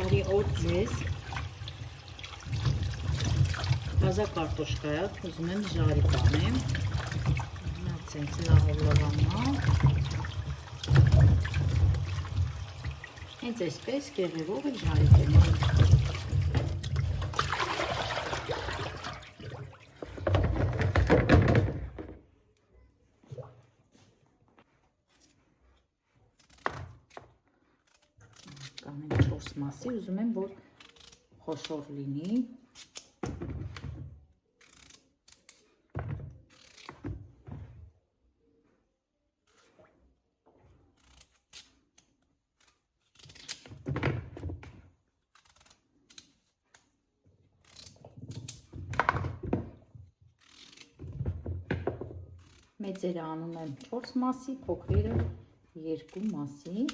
Բարի օր ձեզ։ Հազա կարտոշկայա, ուզում եմ ժարի կանեմ։ Նացենց լահով լավանա։ Հենց այսպես կեղևով էլ ժարի կանեմ։ Կանեմ 4 մասի, ուզում եմ, որ խոշոր լինի։ Մեծերը անում եմ 4 մասի, փոքրերը 2 մասի։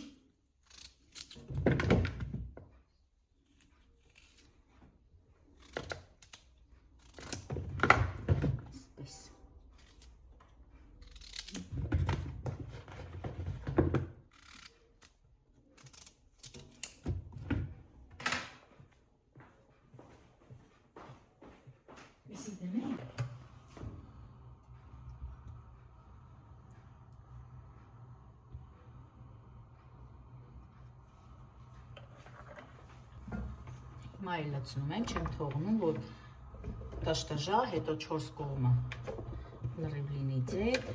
Հիմա էլ լցնում եմ, չեմ թողնում, որ տաշտաժա, հետո 4 կողմը լրիվ լինի ձետ։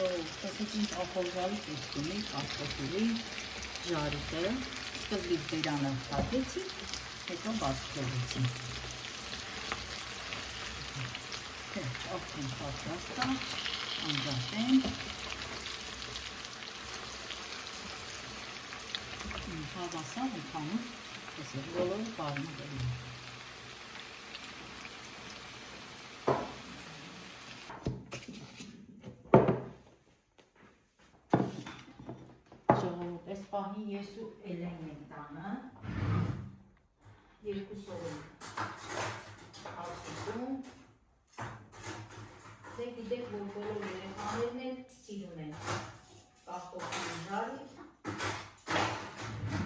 Տեսեք ինչ ախորժալի կուստումի, կարտոֆիլի, ժարիկը, սկզբից բերանը հատեցի, հետո բացքելեցի։ Արդեն պատրաստ է, անջատեմ։ Հավասար ընդհանուր, տեսեք, բոլորը պարունակել են։ Ժողովուրդ, այս պահին ես ու Էլենն ենք տանը, երկուսով ենք ասում, դե գիտեք, որ բոլոր երեխաներն են սիրում են կարտոֆիլի ժարիկ,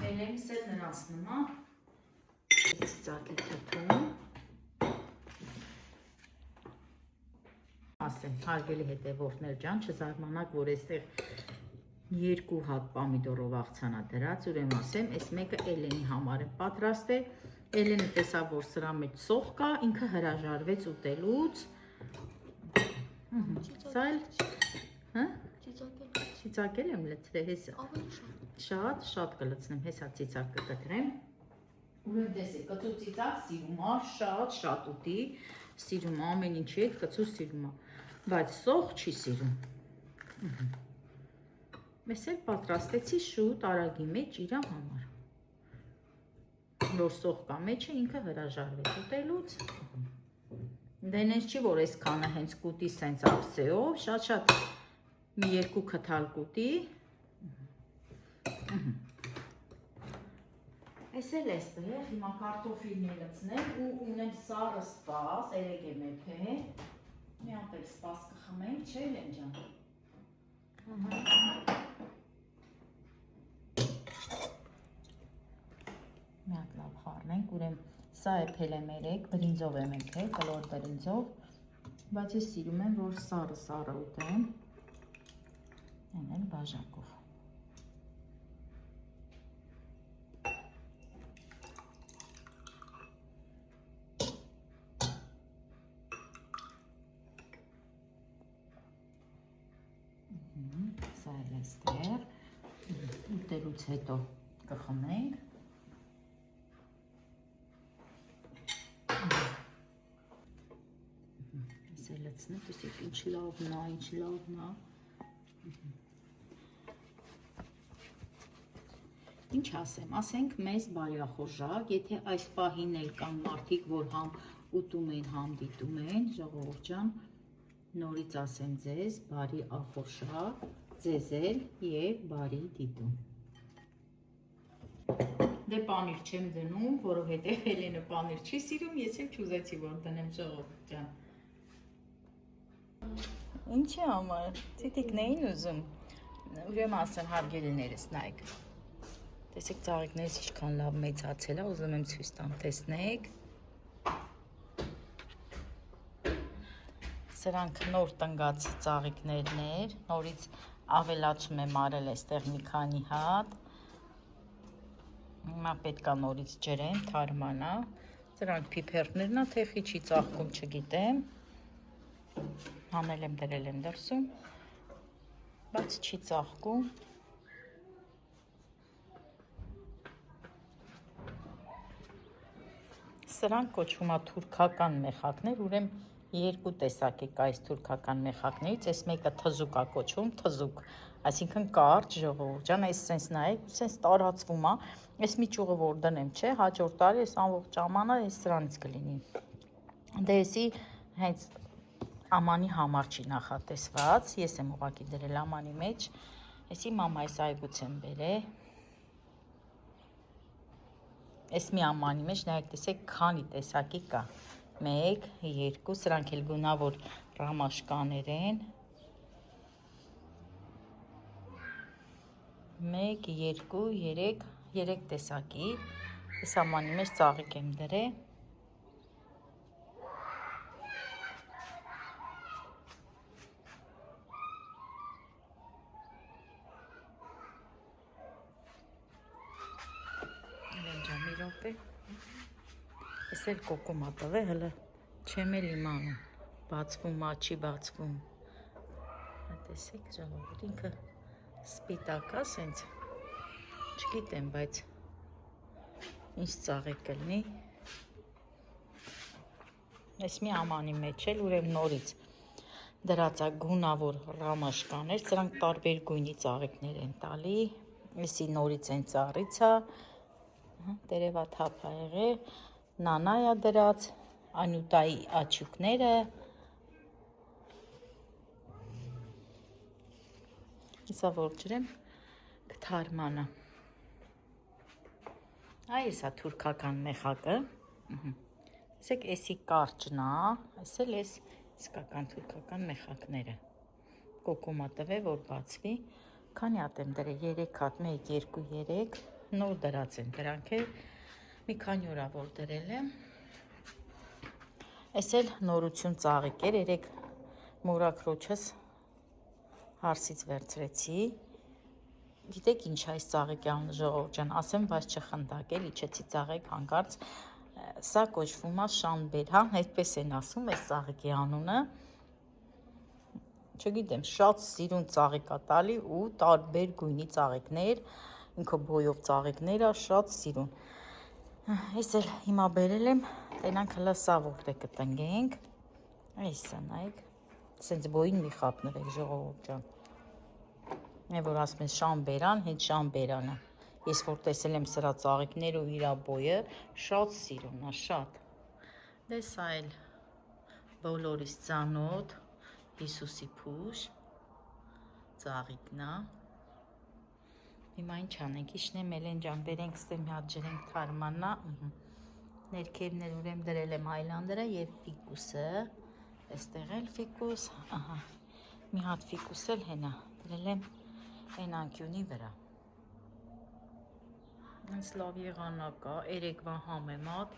Էլենս էլ նրանց նման ծիծակի թթում ասեմ, հարգելի հետևորդներ ջան, չզարմանաք, որ այստեղ 2 հատ պամիդորով աղցանա դրած, ուրեմն ասեմ, այս մեկը Էլենի համար եմ պատրաստել, Էլենը տեսավ, որ սրա մեջ սոխ կա, ինքը հրաժարվեց ուտելուց, սա էլ, ծիծակել եմ լցրել, շատ կլցնեմ, հեսա ծիծակը կտրեմ, ուրեմն տեսեք, կծու ծիծակ սիրում է, շատ ուտի, սիրում է, ամեն ինչի հետ կծու սիրում է, բայց սոխ չի սիրում, մեզ էլ պատրաստեցի շուտ արագի մեջ իրա համար, որ սոխ կա մեջը ինքը հրաժարվեց ուտելուց, դե նենց չի, որ այս քանը հենց կուտի սենց ափսեով, շատ մի 2 քթալ կուտի, Այս էլ էստեղ, հիմա կարտոֆիլն է լցնեմ ու ունեմ սառը սպաս, երեկ եմ էփել, մի հատ էլ սպաս կխմենք, չէ Էլեն ջան։ Մի հատ լավ խառնենք, ուրեմն սա էփել եմ երեկ, բրինձով եմ էփել, կլոր բրինձով, բայց ես սիրում եմ, որ սառը ուտեմ, այն էլ բաժակով։ Սա էլ էստեղ, ուտելուց հետո կխմենք, ես էլ լցնեմ, տեսեք ինչ լավն է, Ինչ ասեմ, ասենք մեզ բարյախորժակ, եթե այս պահին էլ կան մարդիկ, որ համ ուտում են, համ դիտում են, ժողովուրդ ջան, նորից ասեմ ձեզ, բարի ախորժակ, ձեզ էլ և բարի դիտում։ Դե պանիր չեմ դնում, որովհետև Էլենը պանիր չի սիրում, ես էլ չուզեցի, որ դնեմ ժողովուրդ ջան։ Ինչի համար, ծիտիկն էին ուզում, ուրեմն ասեմ հարգելիներս նայք, տեսեք ծաղիկներս ինչքան լավ մեծացել է, ուզում եմ ցույց տամ, տեսնեք, սրանք նոր տնգած ծաղիկներն էր, նորից ավելացում եմ արել այստեղ մի քանի հատ, հիմա պետք է նորից ջրեմ, թարմանա, սրանք փիփերներն է, թե խիչի ծաղկում չգիտեմ, հանել եմ դրել եմ դրսում, բայց չի ծաղկում, սրանք կոչվում է թուրքական մեխակներ, ուրեմն 2 տեսակ է կա այս թուրքական մեխակներից, այս մեկը թզուկ է կոչվում, թզուկ, այսինքն կարճ ժողովուրդ ջան, այս սենց նայեք, սենց տարածվում է, այս մի ճյուղը որ դնեմ, չէ, հաջորդ տարի այս ամբողջ ամանը այս սրանից կլինի, դե եսի հենց ամանի համար չի նախատեսված, ես եմ ուղղակի դրել ամանի մեջ, եսի մամայիս այգուց եմ բերել, այս մի ամանի մեջ նայեք տեսեք քանի տեսակի կա, 1, 2, սրանք էլ գունավոր ռամաշկաներ են, 1, 2, 3 տեսակի, այս ամանի մեջ ծաղիկ եմ դրել, Ես էլ կոկում ատավ է, հլը չեմ էլ իմանում, բացվում, չի բացվում, տեսեք ժողովուրդ, ինքը սպիտակ է, սենց չգիտեմ, բայց ինչ ծաղիկ կլինի։ Այս մի ամանի մեջ էլ ուրեմն նորից դրած է գունավոր ռամաշկաներ, սրանք տարբեր գույնի ծաղիկներ են տալի, էսի նորից են ծառից է, տերևաթափ է եղել, նանա է դրած, անյուտայի աչուկները, իսա որ ջրեմ կթարմանը, այս է թուրքական մեխակը, ասեք էսի կարճն է, այս էլ ես իսկական թուրքական մեխակները, կոկոմա տվե, որ բացվի, քանի հատ եմ դրել, 3 հատ, 1, 2, 3, նոր դրած են դրանք է, մի քանի օր որ դրել եմ, այս էլ նորություն ծաղիկ էր, երեք մորաքրոջս հարսից վերցրեցի, գիտեք ինչ այս ծաղիկի անունը ժողովուրդ ջան, ասեմ, բայց չխնդակ, էլի չեցի ծաղիկ հանկարծ, սա կոչվում է շանբերհան, այդպես են ասում այս ծաղիկի անունը, չգիտեմ, շատ սիրուն ծաղիկ է տալի ու տարբեր գույնի ծաղիկներ, ինքը բոյով ծաղիկներ է, շատ սիրուն, այս էլ հիմա բերել եմ, տենանք հլա սա որտե կտնգենք, այսը նայեք, սենց բոյին մի խապնվեք ժողովուրդ ջան, որ ասում են շանբերան, հենց շանբերանը, ես որ տեսել եմ սրա ծաղիկներ ու իրա բոյը, շատ սիրուն է, շատ, դե սա էլ բոլորիս ծանոթ, Հիսուսի փուշ, ծաղիկն է, հիմա ինչ անենք, իշնեմ Էլեն ջան, բերենք ստե մի հատ ջրենք թարմանա, ներքևն էլ ուրեմ դրել եմ հայլանդրը և ֆիկուսը, այստեղ էլ ֆիկուս, մի հատ ֆիկուս էլ հենա, դրել եմ են անկյունի վրա, ինձ լավ եղանակ է, երեկվա համեմատ,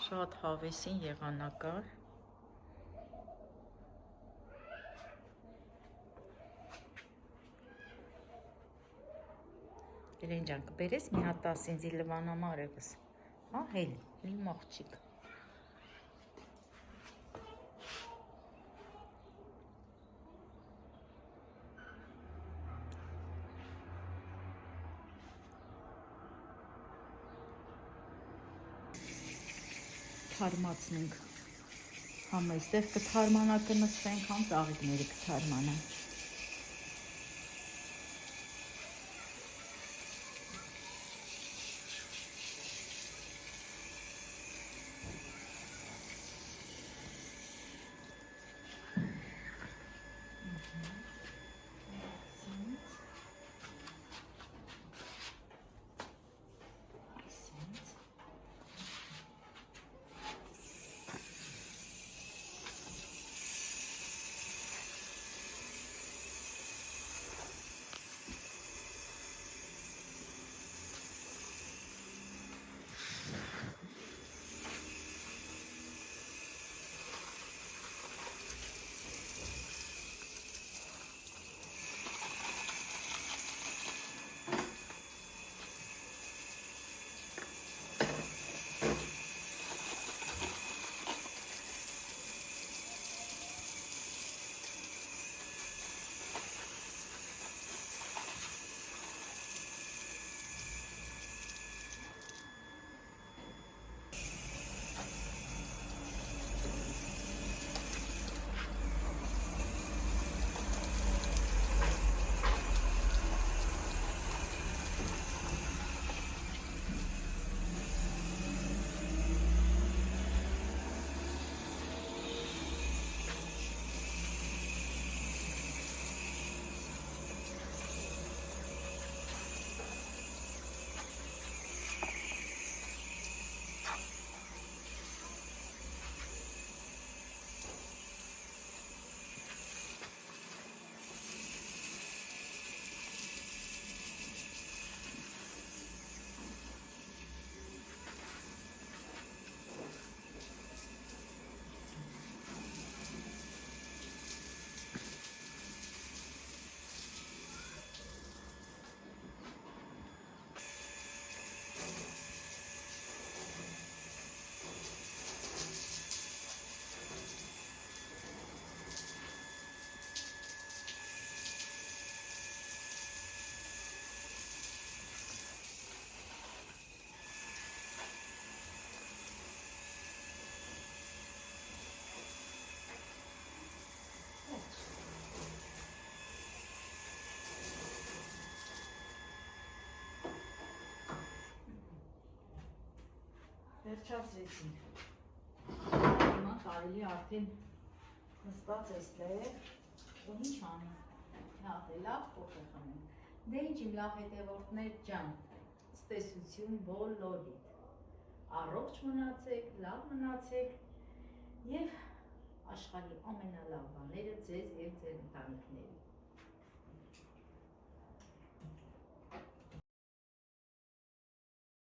շատ հավեսին եղանակ է, Էլեն ջան, կբերես մի հատ 10 ինձի լվանամարևս, հելի, իմ աղջիկ, թարմացնենք, համ այստեղ կթարմանա կնսվենք, համ ծաղիկները կթարմանա, վերջացրեցինք։ Հիմա կարելի արդեն նստած էստեղ, ու ինչ անենք, հատ է լավ կոֆե խմենք։ Դե ինչ իմ լավ հետևորդներ ջան, ցտեսություն բոլորիդ։ Առողջ մնացեք, լավ մնացեք եւ աշխարհի ամենալավ բաները ձեզ եւ ձեր ընտանիքներին։